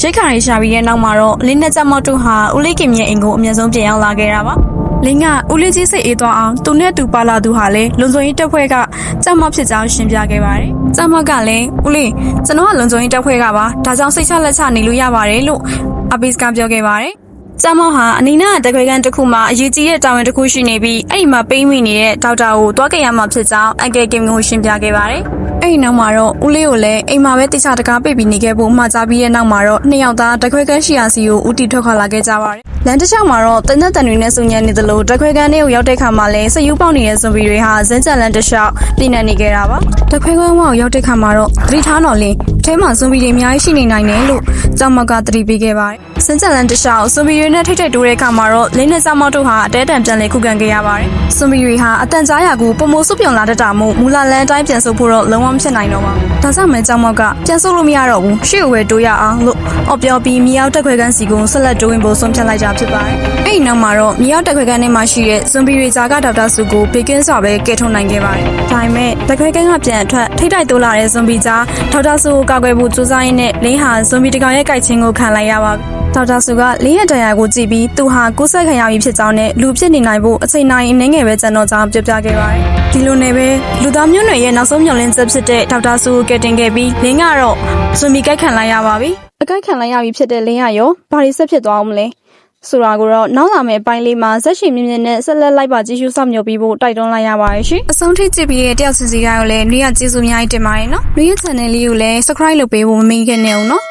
ရိတ်ခါရေးရှာပြီးတဲ့နောက်မှာတော့လင်းနဲ့ကြက်မော့တို့ဟာဦးလေးခင်ရဲ့အိမ်ကိုအမြဲဆုံးပြန်ရောက်လာခဲ့တာပါလင်းကဦးလေးကြီးစိတ်အေးသွားအောင်သူနဲ့တူပါလာသူဟာလည်းလုံခြုံရေးတပ်ဖွဲ့ကကြက်မော့ဖြစ်ကြောင်းရှင်းပြခဲ့ပါတယ်ကြက်မော့ကလည်းဦးလေးကျွန်တော်ကလုံခြုံရေးတပ်ဖွဲ့ကပါဒါကြောင့်စိတ်ချလက်ချနေလို့ရပါတယ်လို့အပိစကပြောခဲ့ပါတယ်ကျမောင်ဟာအနီနာတခွေကန်တစ်ခုမှာအရေးကြီးတဲ့တာဝန်တစ်ခုရှိနေပြီးအဲ့ဒီမှာပိမိနေတဲ့ဒေါက်တာကိုတွားကြရမှာဖြစ်ကြောင်းအကယ်ကင်ကိုရှင်းပြခဲ့ပါတယ်။အဲ့ဒီနောက်မှာတော့ဦးလေးကိုလည်းအိမ်မှာပဲတိကျတကားပိတ်ပြီးနေခဲ့ဖို့မှာကြားပြီးတဲ့နောက်မှာတော့နှစ်ယောက်သားတခွေကန်ရှိရာစီကိုဦးတီထွက်ခွာလာခဲ့ကြပါတယ်။လမ်းတစ်လျှောက်မှာတော့တန်တဲ့တန်တွေနဲ့စုံညံနေသလိုတခွေကန်တွေကိုရောက်တဲ့ခါမှာလည်းစယူပေါက်နေတဲ့ဇွန်ဘီတွေဟာဇင်းကြက်လန်တစ်လျှောက်ပြင်းနေနေခဲ့တာပါ။တခွေကန်ဝေါရောက်တဲ့ခါမှာတော့သတိထားတော်လင်းအဲမှာဇွန်ဘီတွေအများကြီးရှိနေနိုင်တယ်လို့ကျောင်းမကသတိပေးခဲ့ပါတယ်။စင်ကြက်လန်တစ်လျှောက်ဇွန်ဘီတွေနဲ့ထိတ်ထိတ်တိုးတဲ့အခါမှာတော့လင်းနဲ့ကျောင်းမတို့ဟာအတဲတံပြန်လည်ခုခံခဲ့ရပါတယ်။ဇွန်ဘီတွေဟာအတန်ကြားရာကိုပုံမိုးစုပြုံလာတတ်တာမို့မူလာလန်အတိုင်းပြန်ဆုပ်ဖို့တော့လုံးဝမဖြစ်နိုင်တော့ပါဘူး။ဒါကြောင့်မဲကျောင်းမကပြန်ဆုပ်လို့မရတော့ဘူး။ရှေ့ကိုပဲတိုးရအောင်လို့အော်ပြောပြီးမြေရောက်တက်ခွဲကန်းစီကိုဆက်လက်တိုးဝင်ဖို့ဆုံးဖြတ်လိုက်တာဖြစ်ပါတယ်။အဲ့ဒီနောက်မှာတော့မြေရောက်တက်ခွဲကန်းထဲမှာရှိတဲ့ဇွန်ဘီတွေကြားကဒေါက်တာစုကိုဘေကင်းစွာပဲကဲထုတ်နိုင်ခဲ့ပါတယ်။ဒါပေမဲ့တက်ခွဲကန်းကပြန်အထွက်ထိတ်တိုက်တိုးလာတဲ့ဇွန်ဘီကြားဒေါက်တာစုကိုကောက်ွယ်ဖို့စူးစမ်းရင်းနဲ့လင်းဟာဇွန်ဘီတကောင်ရဲ့ကြိုက်ချင်းကိုခံလိုက်ရပါဒေါက်တာစုကလင်းရဲ့တရားကိုကြည့်ပြီးသူဟာကိုယ်ဆက်ခံရပြီဖြစ်ကြောင်းနဲ့လူဖြစ်နေနိုင်ဖို့အချိန်တိုင်းအနေငယ်ပဲကျန်တော့ကြောင်းပြောပြခဲ့ပါတယ်။ဒီလိုနဲ့ပဲလူသားမျိုးနွယ်ရဲ့နောက်ဆုံးမျှော်လင့်ချက်ဖြစ်တဲ့ဒေါက်တာစုကိုကယ်တင်ခဲ့ပြီးလင်းကတော့ဇွန်ဘီကြိုက်ခံလိုက်ရပါပြီ။အကြိုက်ခံလိုက်ရပြီဖြစ်တဲ့လင်းရရောဘာတွေဆက်ဖြစ်သွားအောင်မလဲ။ဆိုတာကိုတော့နောက်လာမယ့်အပိုင်းလေးမှာဇက်ရှိမြင့်မြင့်နဲ့ဆက်လက်လိုက်ပါကြည့်ရှုစောင့်မျှော်ပြီးဖို့တိုက်တွန်းလိုက်ရပါတယ်ရှင်။အဆုံးထိကြည့်ပြီးတဲ့တယောက်စီစီကိုလည်းနှွေးရကျေးဇူးအများကြီးတင်ပါတယ်နော်။နှွေးရ channel လေးကိုလည်း subscribe လုပ်ပေးဖို့မမေ့ခဲ့နဲ့ဦးနော်။